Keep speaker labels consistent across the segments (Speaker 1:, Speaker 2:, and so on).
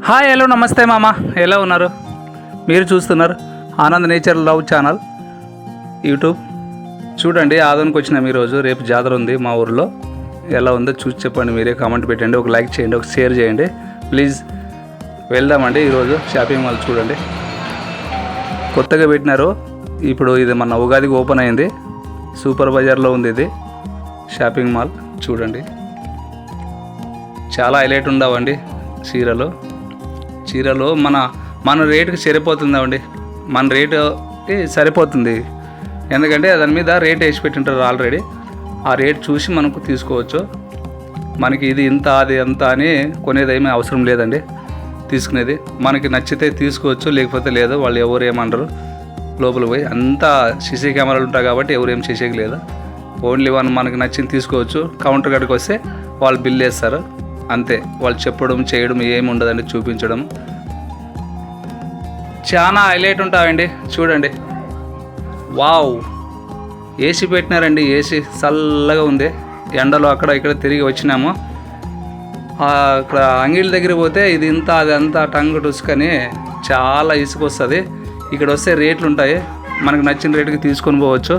Speaker 1: Hi hello నమస్తే మామ, ఎలా ఉన్నారు? మీరు చూస్తున్నారు Anand nature love channel YouTube. చూడండి, ఆదోనికి వచ్చినాం ఈరోజు. రేపు జాతర ఉంది మా ఊరిలో. ఎలా ఉందో చూసి చెప్పండి, మీరే కామెంట్ పెట్టండి, ఒక లైక్ చేయండి, ఒక షేర్ చేయండి ప్లీజ్. వెళ్దామండి ఈరోజు షాపింగ్ మాల్. చూడండి, కొత్తగా పెట్టినారు. ఇప్పుడు ఇది మన ఉగాదికి ఓపెన్ అయింది. సూపర్ బజార్లో ఉంది ఇది షాపింగ్ మాల్. చూడండి, చాలా హైలైట్ ఉండవండి చీరలు మన రేటుకి సరిపోతుందండి. మన రేటుకి సరిపోతుంది, ఎందుకంటే దాని మీద రేట్ వేసి పెట్టింటారు ఆల్రెడీ. ఆ రేట్ చూసి మనకు తీసుకోవచ్చు. మనకి ఇది ఇంత అది ఎంత అని కొనేది ఏమీ అవసరం లేదండి. తీసుకునేది మనకి నచ్చితే తీసుకోవచ్చు, లేకపోతే లేదు. వాళ్ళు ఎవరు ఏమనరు. లోపలికి పోయి అంతా సీసీ కెమెరాలు ఉంటాయి కాబట్టి ఎవరు ఏం చేసేది లేదు. ఓన్లీ మనకి నచ్చింది తీసుకోవచ్చు. కౌంటర్ కాడికి వస్తే వాళ్ళు బిల్ వేస్తారు అంతే. వాళ్ళు చెప్పడం చేయడం ఏమి ఉండదండి, చూపించడం. చాలా హైలైట్ ఉంటాయండి. చూడండి, వావ్, ఏసీ పెట్టినారండి. ఏసీ చల్లగా ఉంది. ఎండలో అక్కడ ఇక్కడ తిరిగి వచ్చినాము. అక్కడ అంగిళ్ళ దగ్గర పోతే ఇది ఇంత అది అంతా టంగు టుసుకొని చాలా ఇసుక వస్తుంది. ఇక్కడ వస్తే రేట్లు ఉంటాయి, మనకు నచ్చిన రేటుకి తీసుకొని పోవచ్చు.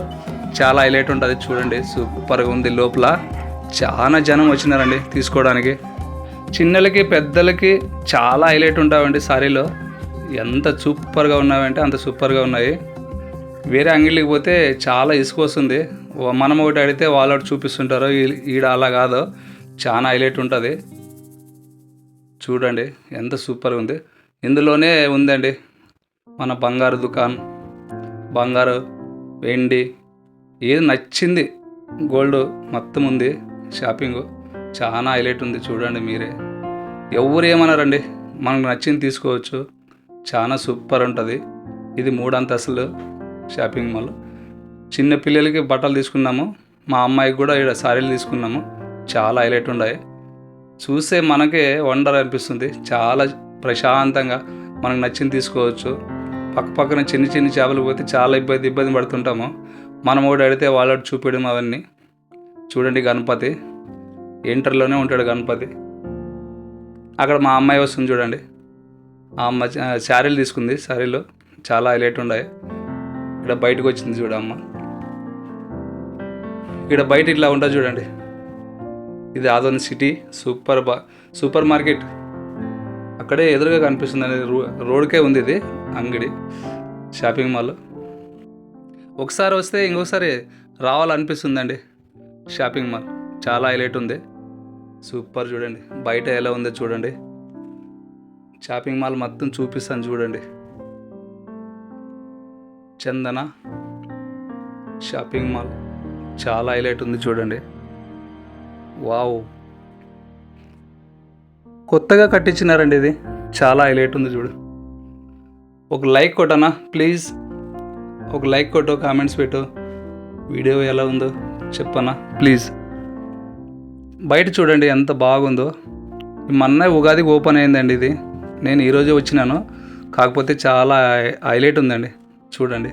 Speaker 1: చాలా హైలైట్ ఉంటుంది. చూడండి, సూపర్గా ఉంది. లోపల చాలా జనం వచ్చినారండి తీసుకోవడానికి. చిన్నలకి పెద్దలకి చాలా హైలైట్ ఉంటాయండి సారీలో. ఎంత సూపర్గా ఉన్నాయంటే అంత సూపర్గా ఉన్నాయి. వేరే అంగిళ్ళకి పోతే చాలా ఇసుక వస్తుంది. మనం ఒకటి అడిగితే వాళ్ళు ఒకటి చూపిస్తుంటారు. ఈడ అలా కాదు, చాలా హైలైట్ ఉంటుంది. చూడండి ఎంత సూపర్గా ఉంది. ఇందులోనే ఉందండి మన బంగారు దుకాణం. బంగారు, వెండి, ఏది నచ్చింది గోల్డ్ మొత్తం ఉంది. షాపింగ్ చాలా హైలైట్ ఉంది. చూడండి మీరే, ఎవరు ఏమన్నారండి, మనకు నచ్చింది తీసుకోవచ్చు. చాలా సూపర్ ఉంటుంది. ఇది 3 అంతస్తులు షాపింగ్ మాల్. చిన్న పిల్లలకి బట్టలు తీసుకున్నాము. మా అమ్మాయికి కూడా ఇక్కడ సారీలు తీసుకున్నాము. చాలా హైలైట్ ఉన్నాయి. చూస్తే మనకే వండర్ అనిపిస్తుంది. చాలా ప్రశాంతంగా మనకు నచ్చింది తీసుకోవచ్చు. పక్కన చిన్న చిన్న చేపలు పోతే చాలా ఇబ్బంది పడుతుంటాము. మనం ఒకటి అడిగితే వాళ్ళు చూపించడం అవన్నీ. చూడండి, గణపతి ఎంటర్లోనే ఉంటాడు గణపతి. అక్కడ మా అమ్మాయి వస్తుంది చూడండి. ఆ అమ్మ శారీలు తీసుకుంది. శారీలు చాలా హైలైట్ ఉన్నాయి. ఇక్కడ బయటకు వచ్చింది చూడ అమ్మ. ఇక్కడ బయట ఇట్లా ఉంటుంది చూడండి. ఇది ఆదోని సిటీ సూపర్ మార్కెట్. అక్కడే ఎదురుగా కనిపిస్తుంది. రోడ్కే ఉంది ఇది అంగడి, షాపింగ్ మాల్. ఒకసారి వస్తే ఇంకొకసారి రావాలనిపిస్తుందండి. షాపింగ్ మాల్ చాలా హైలైట్ ఉంది. సూపర్. చూడండి బయట ఎలా ఉందో చూడండి. షాపింగ్ మాల్ మొత్తం చూపిస్తాను చూడండి. చందన షాపింగ్ మాల్ చాలా హైలైట్ ఉంది. చూడండి, వావ్, కొత్తగా కట్టించినారండి. ఇది చాలా హైలైట్ ఉంది. చూడు, ఒక లైక్ కొట్టనా ప్లీజ్. ఒక లైక్ కొట్టు, కామెంట్స్ పెట్టు. వీడియో ఎలా ఉందో చెప్పనా ప్లీజ్. బయట చూడండి ఎంత బాగుందో. మొన్న ఉగాదికి ఓపెన్ అయిందండి ఇది. నేను ఈరోజే వచ్చినాను, కాకపోతే చాలా హైలైట్ ఉందండి. చూడండి,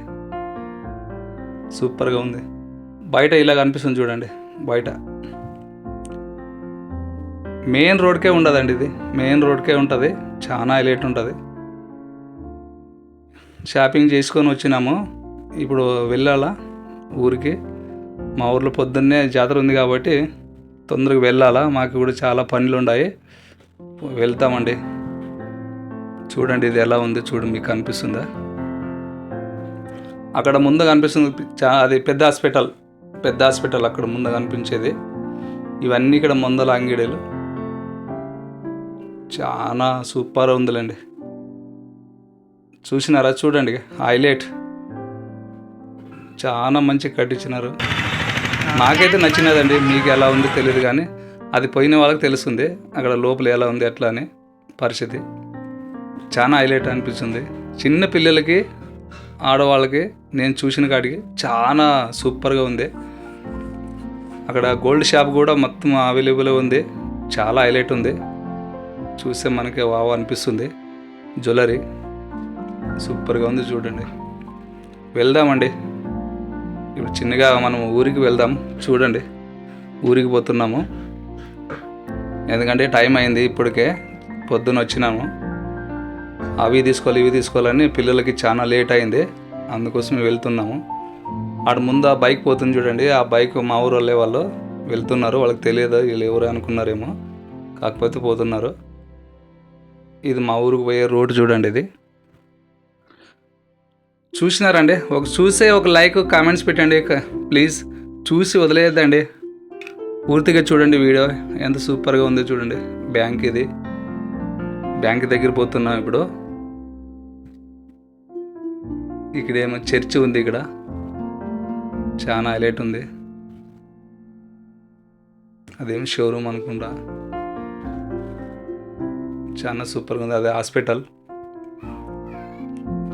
Speaker 1: సూపర్గా ఉంది. బయట ఇలా కనిపిస్తుంది చూడండి. బయట మెయిన్ రోడ్కే ఉండదండి. ఇది మెయిన్ రోడ్కే ఉంటుంది. చాలా హైలైట్ ఉంటుంది. షాపింగ్ చేసుకొని వచ్చినాము. ఇప్పుడు వెళ్ళాలా ఊరికి. మా ఊర్లో పొద్దున్నే జాతర ఉంది కాబట్టి తొందరగా వెళ్ళాలా. మాకు కూడా చాలా పనులు ఉన్నాయి. వెళ్తామండి. చూడండి ఇది ఎలా ఉంది. చూడండి, మీకు కనిపిస్తుందా? అక్కడ ముందు కనిపిస్తుంది అది పెద్ద హాస్పిటల్ అక్కడ ముందు కనిపించేది. ఇవన్నీ ఇక్కడ ముందల అంగిడీలు. చాలా సూపర్ ఉందిలేండి. చూసినారా? చూడండి, హైలైట్. చాలా మంచిగా కట్టించినారు. నాకైతే నచ్చినదండి. మీకు ఎలా ఉందో తెలియదు, కానీ అది పోయిన వాళ్ళకి తెలుస్తుంది అక్కడ లోపల ఎలా ఉంది ఎట్లా అని పరిస్థితి. చాలా హైలైట్ అనిపిస్తుంది. చిన్న పిల్లలకి, ఆడవాళ్ళకి నేను చూసిన కాడికి చాలా సూపర్గా ఉంది. అక్కడ గోల్డ్ షాప్ కూడా మొత్తం అవైలబుల్ ఉంది. చాలా హైలైట్ ఉంది. చూస్తే మనకి వావ్ అనిపిస్తుంది. జ్యువెలరీ సూపర్గా ఉంది. చూడండి, వెళ్దామండి. ఇప్పుడు చిన్నగా మనం ఊరికి వెళ్దాం. చూడండి, ఊరికి పోతున్నాము. ఎందుకంటే టైం అయింది. ఇప్పటికే పొద్దున వచ్చినాము. అవి తీసుకోవాలి ఇవి తీసుకోవాలని పిల్లలకి చాలా లేట్ అయింది, అందుకోసం వెళ్తున్నాము. ఆడ ముందు ఆ బైక్ పోతుంది చూడండి, ఆ బైక్ మా ఊరు వాళ్ళే వాళ్ళు వెళ్తున్నారు, వాళ్ళకి తెలియదు వీళ్ళు ఎవరు అనుకున్నారేమో, కాకపోతే పోతున్నారు. ఇది మా ఊరికి పోయే రోడ్డు చూడండి. ఇది చూసినారండి, చూసే ఒక లైక్ కామెంట్స్ పెట్టండి ప్లీజ్, చూసి వదిలేయద్దండి, పూర్తిగా చూడండి వీడియో ఎంత సూపర్గా ఉందో చూడండి. బ్యాంక్ ఇది, బ్యాంక్ దగ్గర పోతున్నాం ఇప్పుడు. ఇక్కడేమో చర్చి ఉంది, ఇక్కడ చాలా హైలైట్ ఉంది. అదేం షోరూమ్ అనుకుంటా, చాలా సూపర్గా ఉంది. అదే హాస్పిటల్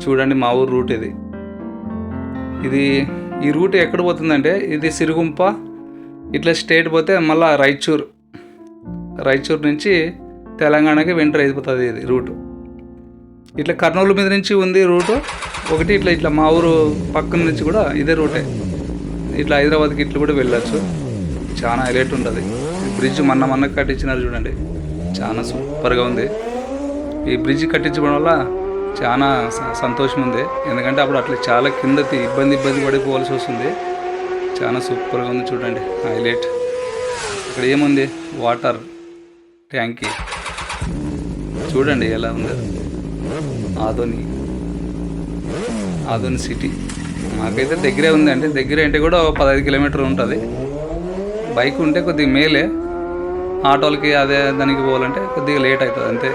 Speaker 1: చూడండి. మా ఊరు రూట్ ఇది. ఈ రూట్ ఎక్కడ పోతుందంటే ఇది సిరుగుంప, ఇట్లా స్టేట్ పోతే మళ్ళీ రాయచూర్ నుంచి తెలంగాణకి వెంటర్ అయిపోతుంది ఇది రూటు. ఇట్లా కర్నూలు మీద నుంచి ఉంది రూటు ఒకటి, ఇట్లా మా ఊరు పక్కన నుంచి కూడా ఇదే రూటే, ఇట్లా హైదరాబాద్కి ఇట్లా కూడా వెళ్ళచ్చు. చాలా హైలైట్ ఉంటుంది. ఈ బ్రిడ్జ్ మొన్న కట్టించినారు చూడండి, చాలా సూపర్గా ఉంది. ఈ బ్రిడ్జ్ కట్టించడం వల్ల చాలా సంతోషం ఉంది, ఎందుకంటే అప్పుడు అట్లా చాలా కిందకి ఇబ్బంది పడిపోవాల్సి వస్తుంది. చాలా సూపర్గా ఉంది చూడండి, హైలైట్. ఇక్కడ ఏముంది, వాటర్ ట్యాంకీ చూడండి ఎలా ఉంది. ఆదోని సిటీ మాకైతే దగ్గరే ఉంది, అంటే దగ్గర అంటే కూడా 15 కిలోమీటర్లు ఉంటుంది. బైక్ ఉంటే కొద్దిగా మేలే, ఆటోలకి అదే దానికి పోవాలంటే కొద్దిగా లేట్ అవుతుంది అంతే.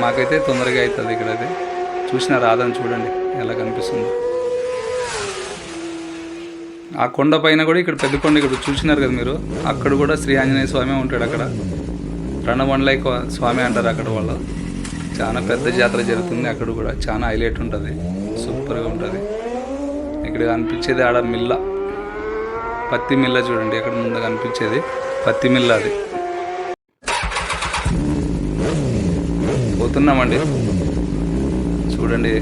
Speaker 1: మాకైతే తొందరగా అవుతుంది. ఇక్కడ అది చూసినారు, ఆదని చూడండి ఎలా కనిపిస్తుంది. ఆ కొండ పైన కూడా ఇక్కడ పెద్ద కొండ ఇక్కడ చూసినారు కదా మీరు, అక్కడ కూడా శ్రీ ఆంజనేయ స్వామి ఉంటాడు. అక్కడ రణబండ్లైక స్వామి అంటారు అక్కడ వాళ్ళు. చాలా పెద్ద జాతర జరుగుతుంది అక్కడ కూడా, చాలా హైలైట్ ఉంటుంది, సూపర్గా ఉంటుంది. ఇక్కడ కనిపించేది ఆడ మిల్ల, పత్తి మిల్ల చూడండి, అక్కడ ముందు కనిపించేది పత్తి మిల్ల. అది పోతున్నామండి చూడండి.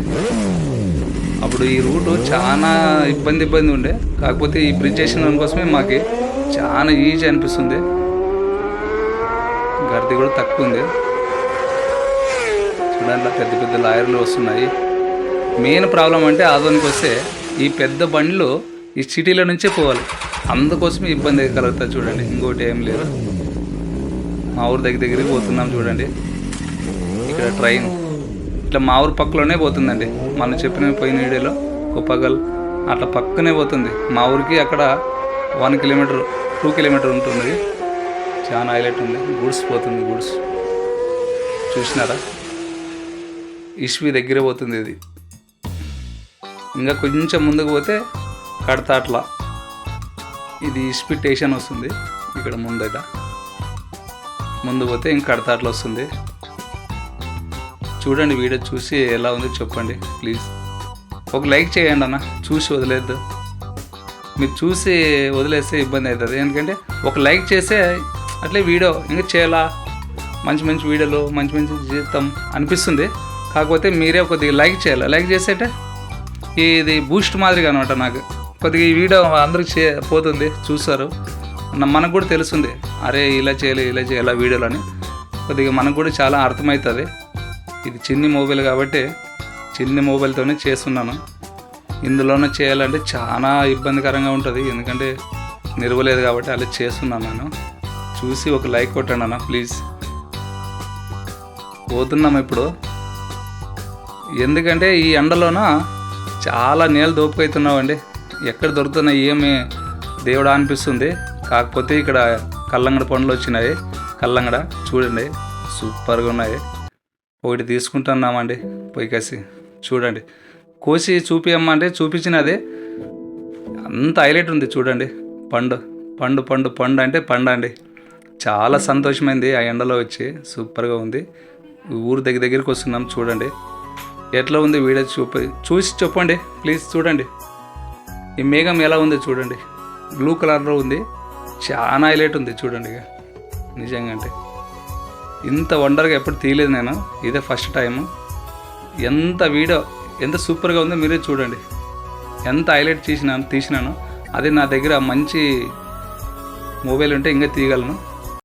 Speaker 1: అప్పుడు ఈ రూటు చాలా ఇబ్బంది ఉండే, కాకపోతే ఈ బ్రిడ్జ్ చేసిన దానికోసమే మాకు చాలా ఈజీ అనిపిస్తుంది. గర్ది కూడా తక్కువ ఉంది చూడండి. పెద్ద లాయర్లు వస్తున్నాయి. మెయిన్ ప్రాబ్లం అంటే ఆదోనికి వస్తే ఈ పెద్ద బండ్లు ఈ సిటీలో నుంచే పోవాలి, అందుకోసమే ఇబ్బంది కలుగుతుంది చూడండి, ఇంకోటి ఏం లేదు. మా ఊరు దగ్గరికి పోతున్నాం చూడండి. ఇక్కడ ట్రైన్ ఇట్లా మా ఊరు పక్కలోనే పోతుందండి. మనం చెప్పిన పోయిన వీడియోలో కొప్పగల్ అట్లా పక్కనే పోతుంది. మా ఊరికి అక్కడ 1 కిలోమీటర్ 2 కిలోమీటర్ ఉంటుంది. చాలా హైలైట్ ఉంది. గూడ్స్ పోతుంది, గూడ్స్ చూసినారా, ఇష్వి దగ్గరే పోతుంది ఇది. ఇంకా కొంచెం ముందుకు పోతే కడతాట్ల, ఇది ఇష్పి స్టేషన్ వస్తుంది. ఇక్కడ ముందు పోతే ఇంక కడతాట్ల వస్తుంది. చూడండి, వీడియో చూసి ఎలా ఉందో చెప్పండి ప్లీజ్. ఒక లైక్ చేయండి అన్న, చూసి వదిలేద్దు. మీరు చూసి వదిలేస్తే ఇబ్బంది అవుతుంది, ఎందుకంటే ఒక లైక్ చేస్తే అట్లే వీడియో ఇంకా చేయాలా, మంచి వీడియోలు మంచి జీవితం అనిపిస్తుంది. కాకపోతే మీరే కొద్దిగా లైక్ చేయాలి. లైక్ చేసేటే ఇది బూస్ట్ మాదిరిగా అనమాట. నాకు కొద్దిగా ఈ వీడియో అందరికి పోతుంది, చూస్తారు, మనకు కూడా తెలుస్తుంది, అరే ఇలా చేయాలి వీడియోలు అని. కొద్దిగా మనకు కూడా చాలా అర్థమవుతుంది. ఇది చిన్ని మొబైల్ కాబట్టి చిన్ని మొబైల్తోనే చేస్తున్నాను. ఇందులోనే చేయాలంటే చాలా ఇబ్బందికరంగా ఉంటుంది, ఎందుకంటే నిలవలేదు కాబట్టి అలా చేస్తున్నాను నేను. చూసి ఒక లైక్ కొట్టండి అన్న ప్లీజ్. పోతున్నాం ఇప్పుడు, ఎందుకంటే ఈ ఎండలోన చాలా నీళ్ళు దోపుకవుతున్నామండి. ఎక్కడ దొరుకుతున్నాయి ఏమి దేవుడా అనిపిస్తుంది. కాకపోతే ఇక్కడ కల్లంగడ పండ్లు వచ్చినాయి, కల్లంగడ చూడండి సూపర్గా ఉన్నాయి. ఒకటి తీసుకుంటున్నామండి పోయి కాసి చూడండి. కోసి చూపియమ్మంటే చూపించినది అంత హైలైట్ ఉంది చూడండి. పండు అంటే పండు. చాలా సంతోషమైంది ఆ ఎండలో వచ్చి, సూపర్గా ఉంది. ఊరు దగ్గరికి వస్తున్నాం చూడండి. ఎట్లా ఉంది వీడియో చూసి చెప్పండి ప్లీజ్. చూడండి ఈ మేఘం ఎలా ఉంది చూడండి, బ్లూ కలర్లో ఉంది, చాలా హైలైట్ ఉంది చూడండి. నిజంగా అంటే ఇంత వండర్గా ఎప్పుడు తీయలేదు నేను, ఇదే ఫస్ట్ టైము. ఎంత సూపర్గా ఉందో మీరే చూడండి. ఎంత హైలైట్ తీసినాను. అదే నా దగ్గర మంచి మొబైల్ ఉంటే ఇంకా తీయగలను.